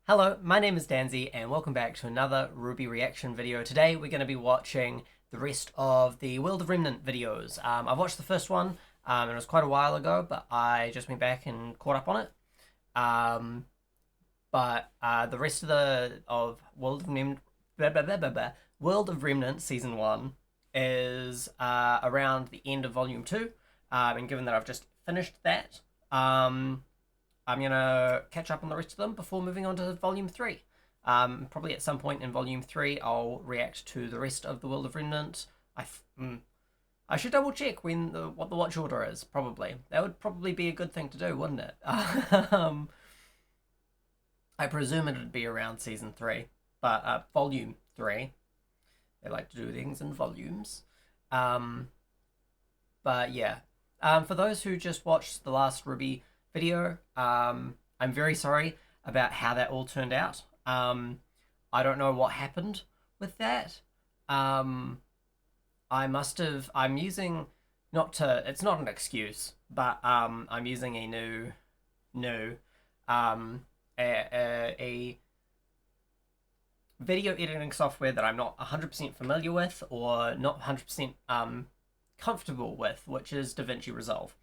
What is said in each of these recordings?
Hello, my name is Danzy and welcome back to another RWBY reaction video. Today we're going to be watching the rest of the World of Remnant videos. I've watched the first one and it was quite a while ago, but I just went back and caught up on it. But the rest of World of Remnant Season 1 is around the end of Volume 2. And given that I've just finished that, I'm going to catch up on the rest of them before moving on to Volume 3. Probably at some point in Volume 3, I'll react to the rest of the World of Remnant. I should double check what the watch order is, probably. That would probably be a good thing to do, wouldn't it? I presume it would be around Season 3, but Volume 3. They like to do things in volumes. But yeah. For those who just watched the last RWBY video, I'm very sorry about how that all turned out. I don't know what happened with that. I'm using, it's not an excuse, but I'm using a a video editing software that I'm not 100% familiar with or not 100% comfortable with, which is DaVinci Resolve.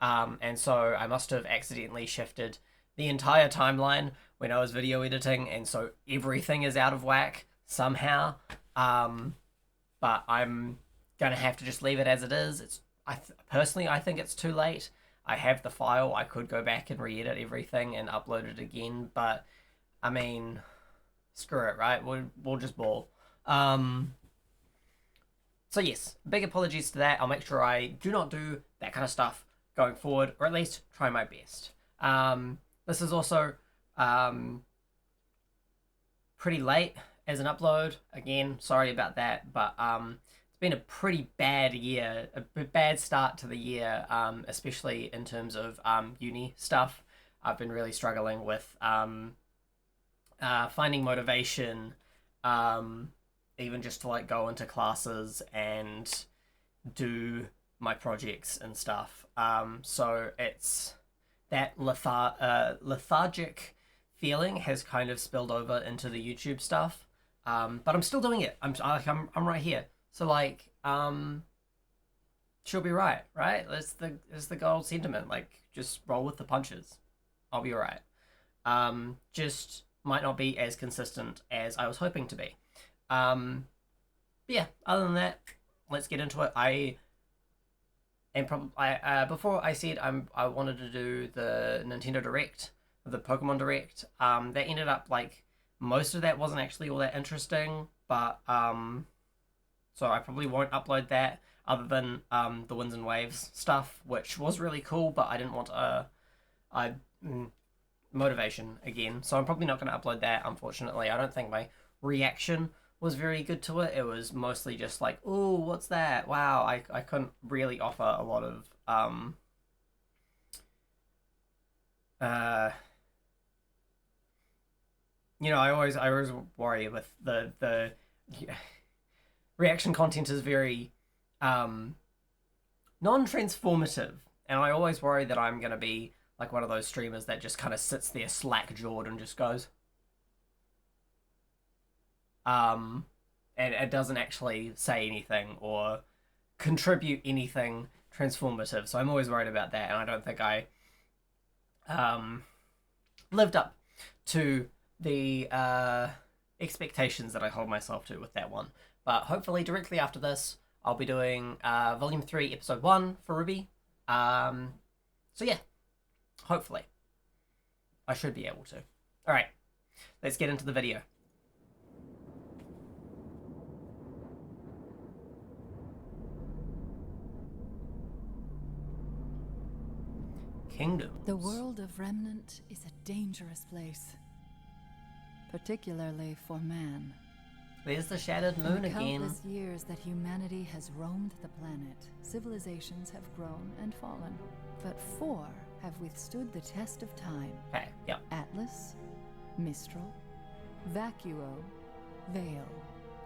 And so I must have accidentally shifted the entire timeline when I was video editing, and so everything is out of whack somehow. But I'm gonna have to just leave it as it is. Personally, I think it's too late. I have the file. I could go back and re-edit everything and upload it again, but I mean, screw it, right? We'll just ball. So yes, big apologies to that. I'll make sure I do not do that kind of stuff going forward, or at least try my best. This is also pretty late as an upload. Again, sorry about that, but it's been a pretty bad year, a bad start to the year, especially in terms of uni stuff. I've been really struggling with finding motivation, even just to like go into classes and do my projects and stuff. So it's that lethargic feeling has kind of spilled over into the YouTube stuff. But I'm still doing it. I'm right here. So like, she'll be right? That's the goal sentiment. Like, just roll with the punches. I'll be alright. Just might not be as consistent as I was hoping to be. Yeah, other than that, let's get into it. Before I said I wanted to do the Nintendo Direct, the Pokemon Direct. That ended up like most of that wasn't actually all that interesting, but so I probably won't upload that other than the Winds and Waves stuff, which was really cool, but I didn't want motivation again, so I'm probably not going to upload that. Unfortunately, I don't think my reaction was very good to it. It was mostly just like, oh, what's that? Wow, I couldn't really offer a lot of I always worry with the reaction content is very non-transformative, and I always worry that I'm gonna be like one of those streamers that just kind of sits there slack-jawed and just goes and it doesn't actually say anything or contribute anything transformative. So I'm always worried about that, and I don't think I lived up to the expectations that I hold myself to with that one. But hopefully directly after this, I'll be doing Volume 3, Episode 1 for RWBY. So yeah, hopefully. I should be able to. Alright, let's get into the video. Kingdoms. The world of Remnant is a dangerous place, particularly for man. There's the shattered moon again. In the countless years that humanity has roamed the planet, civilizations have grown and fallen, but 4 have withstood the test of time. Okay, yep. Atlas, Mistral, Vacuo, Vale.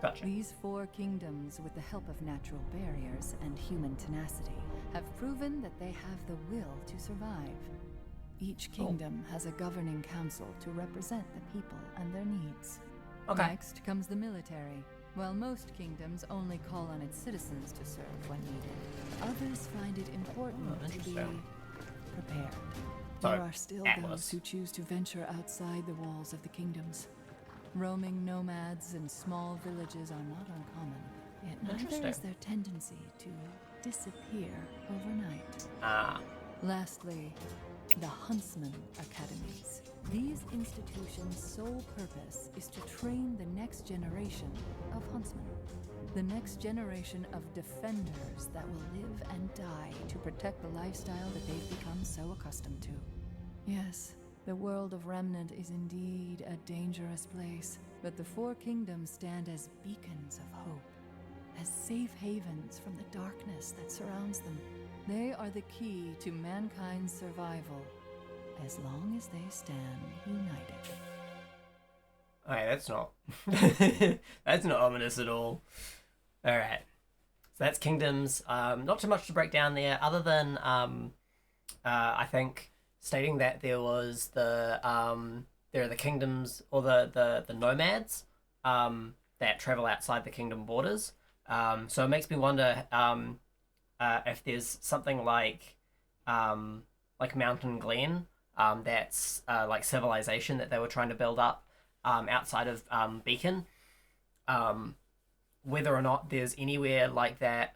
Gotcha. These 4 kingdoms, with the help of natural barriers and human tenacity, have proven that they have the will to survive. Each kingdom has a governing council to represent the people and their needs. Okay. Next comes the military. While most kingdoms only call on its citizens to serve when needed, others find it important to be prepared. So, There are still Atlas. those who choose to venture outside the walls of the kingdoms. Roaming nomads and small villages are not uncommon, yet neither is their tendency to disappear overnight. Ah. Lastly, the Huntsman Academies. These institutions' sole purpose is to train the next generation of huntsmen. The next generation of defenders that will live and die to protect the lifestyle that they've become so accustomed to. Yes, the world of Remnant is indeed a dangerous place, but the Four Kingdoms stand as beacons of hope, as safe havens from the darkness that surrounds them. They are the key to mankind's survival, as long as they stand united. Okay, that's not... that's not ominous at all. Alright. So that's Kingdoms. Not too much to break down there, other than, I think, stating that there was there are the kingdoms, or the nomads, that travel outside the kingdom borders. So it makes me wonder if there's something like Mountain Glen, that's like civilization that they were trying to build up outside of Beacon. Whether or not there's anywhere like that,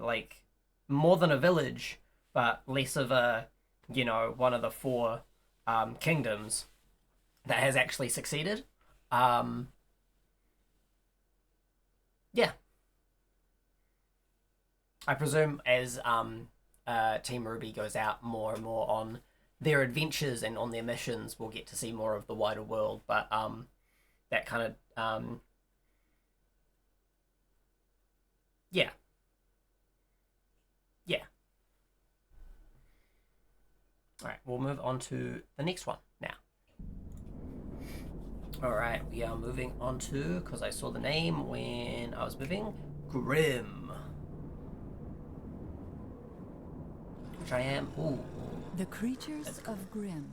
like more than a village, but less of a, one of the four kingdoms that has actually succeeded. Yeah. I presume as Team RWBY goes out more and more on their adventures and on their missions, we'll get to see more of the wider world, but that kind of yeah. Alright, we'll move on to the next one now. Alright, we are moving on to, because I saw the name when I was moving, Grim. Which I am. Ooh. The creatures of Grim.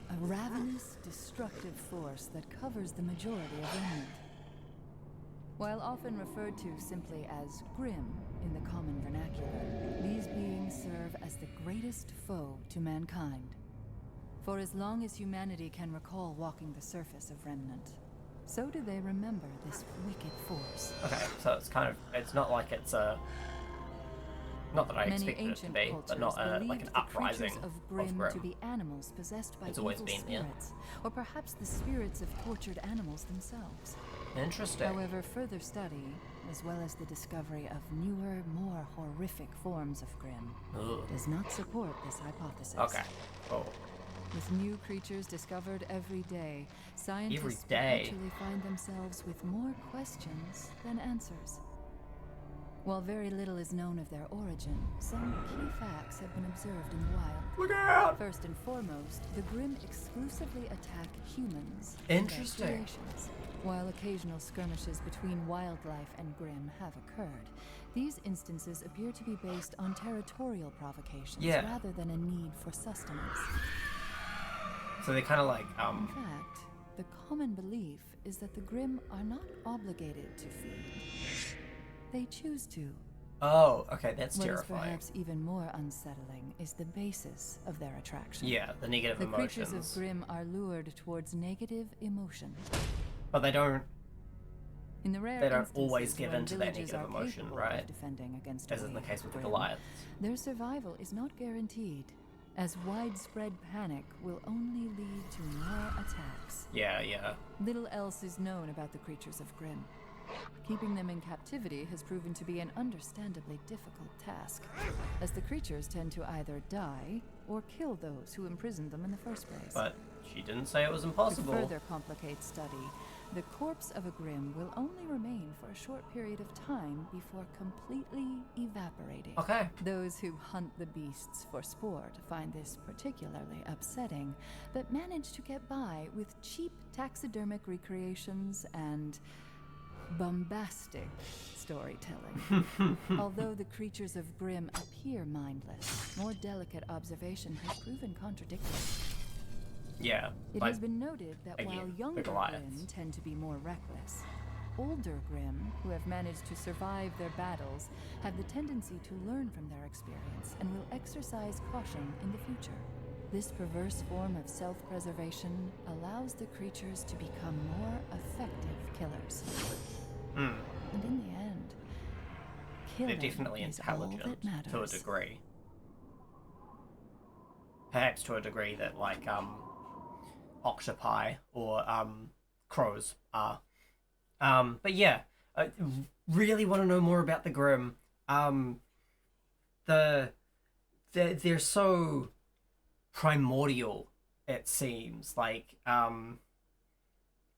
A ravenous, destructive force that covers the majority of Remnant. While often referred to simply as Grim in the common vernacular, these beings serve as the greatest foe to mankind. For as long as humanity can recall walking the surface of Remnant, so do they remember this wicked force. Okay, so it's not like it's a... Not that I expected it to be, but not like an uprising of Grim to be animals possessed by evil spirits, or perhaps the spirits of tortured animals themselves. Interesting. However, further study, as well as the discovery of newer, more horrific forms of Grim, does not support this hypothesis. Okay. Oh. With new creatures discovered every day, scientists perpetually find themselves with more questions than answers. While very little is known of their origin, some key facts have been observed in the wild. Look out! First and foremost, the Grim exclusively attack humans. Interesting. And their creations. While occasional skirmishes between wildlife and Grim have occurred, these instances appear to be based on territorial provocations rather than a need for sustenance. So they kind of like, In fact, the common belief is that the Grim are not obligated to feed. They choose to. Oh, okay, that's what terrifying. What is perhaps even more unsettling is the basis of their attraction. Yeah, the negative emotions. The creatures of Grim are lured towards negative emotion. But they don't... In the rare they don't always give in to that negative emotion, right? Defending against as in the case with the Goliaths. Their survival is not guaranteed, as widespread panic will only lead to more attacks. Yeah. Little else is known about the creatures of Grim. Keeping them in captivity has proven to be an understandably difficult task, as the creatures tend to either die or kill those who imprisoned them in the first place. But she didn't say it was impossible. To further complicate study, the corpse of a Grim will only remain for a short period of time before completely evaporating. Okay. Those who hunt the beasts for sport find this particularly upsetting, but manage to get by with cheap taxidermic recreations and bombastic storytelling. Although the creatures of Grimm appear mindless, more delicate observation has proven contradictory. Yeah. It has been noted that again, while younger Grimm tend to be more reckless, older Grimm, who have managed to survive their battles, have the tendency to learn from their experience and will exercise caution in the future. This perverse form of self-preservation allows the creatures to become more effective killers. And in the end, killing they're definitely is intelligent all that matters. to a degree. Perhaps to a degree that, like, octopi or crows are. But yeah, I really want to know more about the Grimm. They're so primordial, it seems. Like,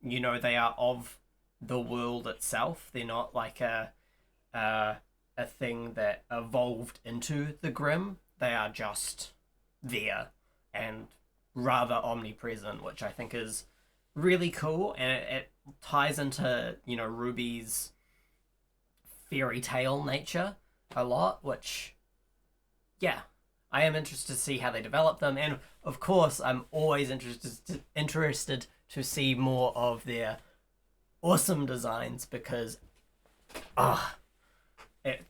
you know, they are of the world itself. They're not like a thing that evolved into the Grimm. They are just there and rather omnipresent, which I think is really cool, and it ties into, you know, RWBY's fairy tale nature a lot, which, yeah, I am interested to see how they develop them, and of course I'm always interested to see more of their awesome designs, because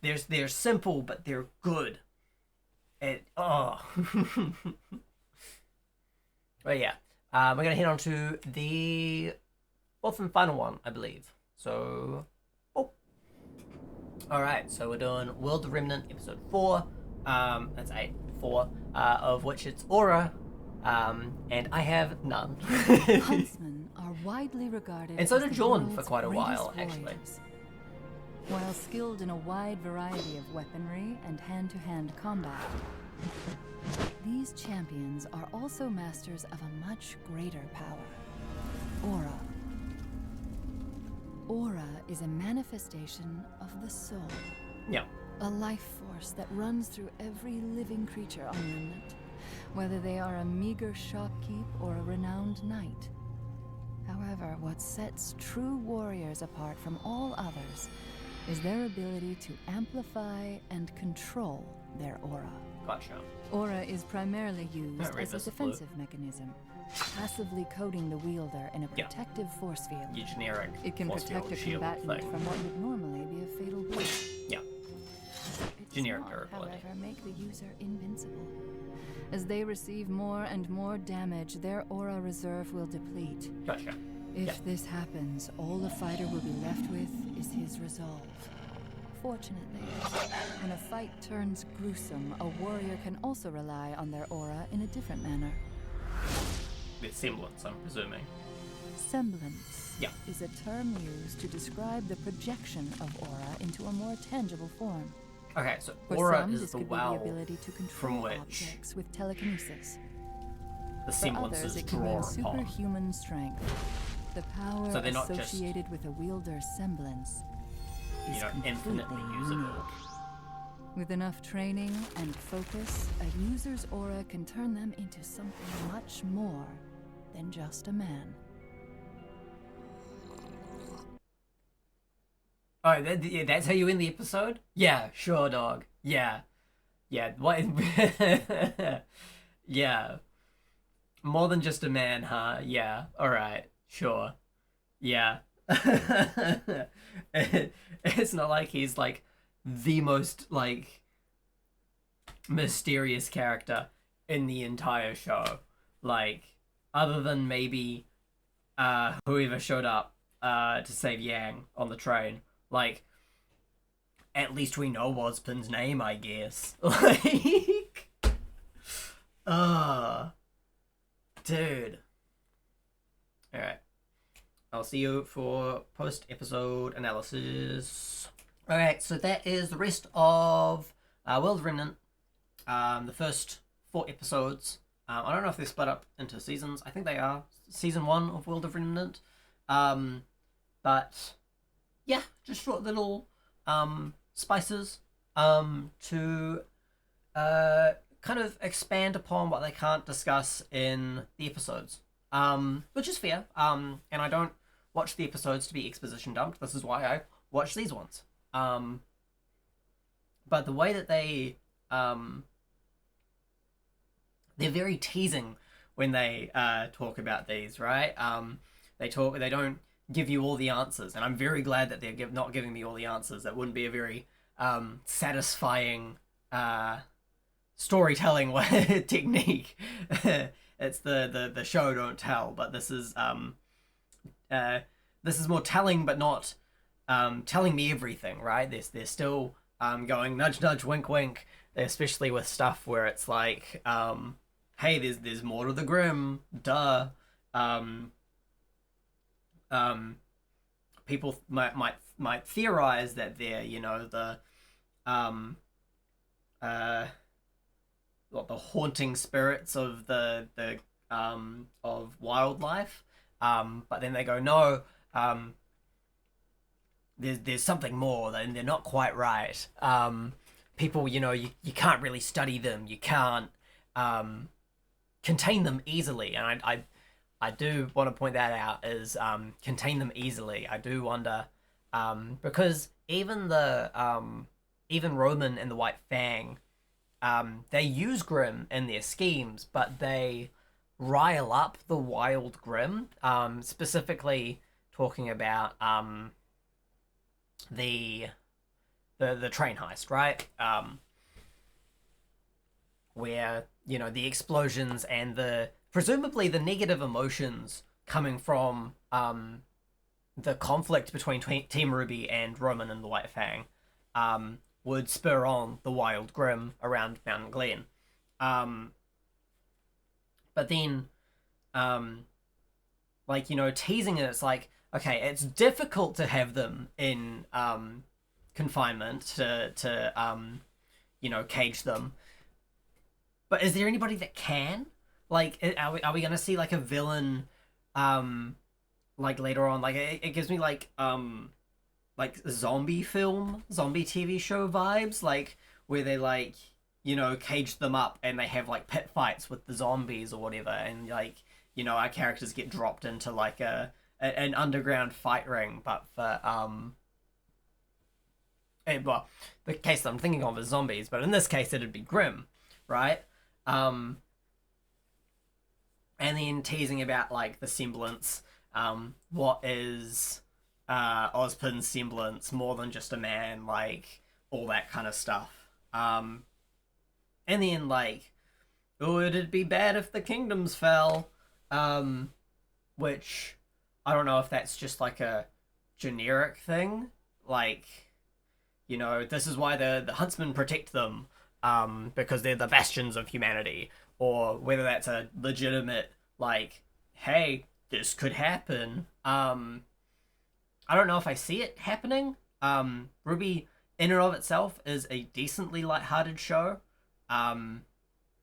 they're simple but they're good. But yeah, we're gonna head on to the fourth and final one, I believe. So, alright, so we're doing World of Remnant episode 4. That's 4, of which it's Aura, and I have none. Huntsmen are widely regarded and so as did the Jordan for world's quite a greatest while, actually. warriors. While skilled in a wide variety of weaponry and hand-to-hand combat, these champions are also masters of a much greater power. Aura. Aura is a manifestation of the soul. Yeah. A life force that runs through every living creature on Remnant, whether they are a meager shopkeep or a renowned knight. However, what sets true warriors apart from all others is their ability to amplify and control their aura. Gotcha. Aura is primarily used as a Reverse defensive mechanism, passively coating the wielder in a protective force field. Your generic It can force protect field a shield combatant thing. from what would normally be a fatal blow. Yeah. It does Generic not, durability. however, make the user invincible. As they receive more and more damage, their aura reserve will deplete. Gotcha. If this happens, all a fighter will be left with is his resolve. Fortunately, when a fight turns gruesome, a warrior can also rely on their aura in a different manner. With semblance, I'm presuming. Semblance is a term used to describe the projection of aura into a more tangible form. Okay, so For aura some, is this the could well be the ability to from control which objects with telekinesis. the For semblances others, it can draw mean upon. superhuman strength. The power So they're not just, associated with a wielder's semblance is completely infinitely usable. unique. With enough training and focus, a user's aura can turn them into something much more than just a man. Oh, that's how you end the episode? Yeah, sure, dog. Yeah. What? Yeah. More than just a man, huh? Yeah. Alright. Sure. Yeah. It's not like he's, like, the most, like, mysterious character in the entire show. Like, other than maybe whoever showed up to save Yang on the train. Like, at least we know Waspin's name, I guess. Like, dude. Alright. I'll see you for post-episode analysis. Alright, so that is the rest of World of Remnant. The first 4 episodes. I don't know if they're split up into seasons. I think they are. Season 1 of World of Remnant. But yeah, just short little spices to kind of expand upon what they can't discuss in the episodes, which is fair. And I don't watch the episodes to be exposition dumped. This is why I watch these ones. But the way that they're very teasing when they talk about these, right? They don't give you all the answers, and I'm very glad that they're not giving me all the answers. That wouldn't be a very satisfying storytelling technique. It's the show don't tell, but this is more telling, but not telling me everything, right? They're still going nudge nudge wink wink, especially with stuff where it's like hey, there's more to the Grimm, duh. People might theorize that they're, you know, the haunting spirits of the of wildlife, but then they go, no, there's something more, and they're not quite right. People, you know, you can't really study them, you can't contain them easily, and I do want to point that out, is contain them easily. I do wonder, because even Roman and the White Fang, they use Grimm in their schemes, but they rile up the wild Grimm, specifically talking about the train heist, right? Where, you know, the explosions and presumably the negative emotions coming from the conflict between Team RWBY and Roman and the White Fang would spur on the wild Grimm around Mountain Glen. But then, like, you know, teasing it, it's like, okay, it's difficult to have them in confinement to you know, cage them. But is there anybody that can? Like, are we gonna see like a villain, like later on? Like, it gives me like zombie TV show vibes, like where they, like, you know, cage them up and they have like pit fights with the zombies or whatever, and, like, you know, our characters get dropped into like an underground fight ring, but for well, the case that I'm thinking of is zombies, but in this case it'd be Grimm, right? And then teasing about like the semblance, what is Ozpin's semblance, more than just a man, like all that kind of stuff. And then like, oh, it'd be bad if the kingdoms fell, which I don't know if that's just like a generic thing, like, you know, this is why the huntsmen protect them, because they're the bastions of humanity, or whether that's a legitimate, like, hey, this could happen. I don't know if I see it happening. RWBY in and of itself is a decently lighthearted show,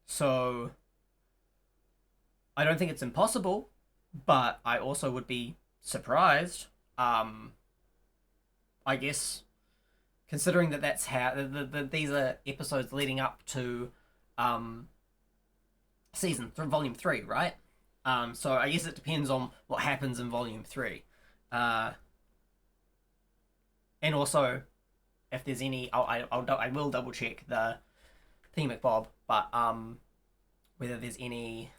so I don't think it's impossible, but I also would be surprised. I guess, considering that that's how these are episodes leading up to volume 3, right? So I guess it depends on what happens in volume 3, and also if there's any, I will double check the theme Bob, but whether there's any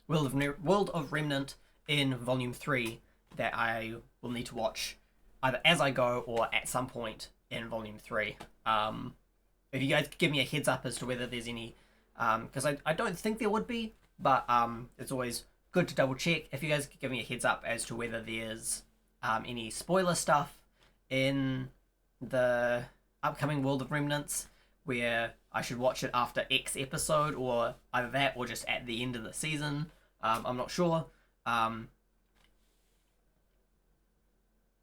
World of Remnant in volume 3 that I will need to watch either as I go or at some point in volume 3. If you guys could give me a heads up as to whether there's any, because I don't think there would be, but it's always good to double check. If you guys could give me a heads up as to whether there's any spoiler stuff in the upcoming World of Remnants, where I should watch it after X episode, or either that or just at the end of the season. I'm not sure.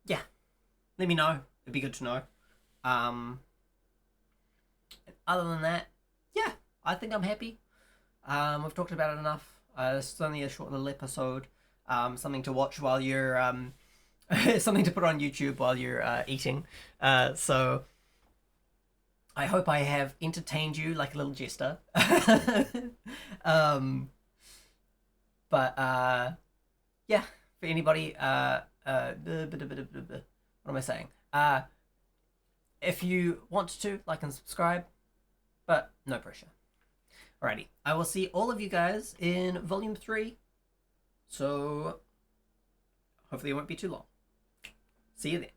Yeah, let me know. It'd be good to know. Other than that, yeah, I think I'm happy. We've talked about it enough. It's only a short little episode. Something to watch while you're something to put on YouTube while you're eating. So I hope I have entertained you like a little jester. But yeah, for anybody. What am I saying? If you want to, like and subscribe, but no pressure. Alrighty, I will see all of you guys in Volume 3, so hopefully it won't be too long. See you then.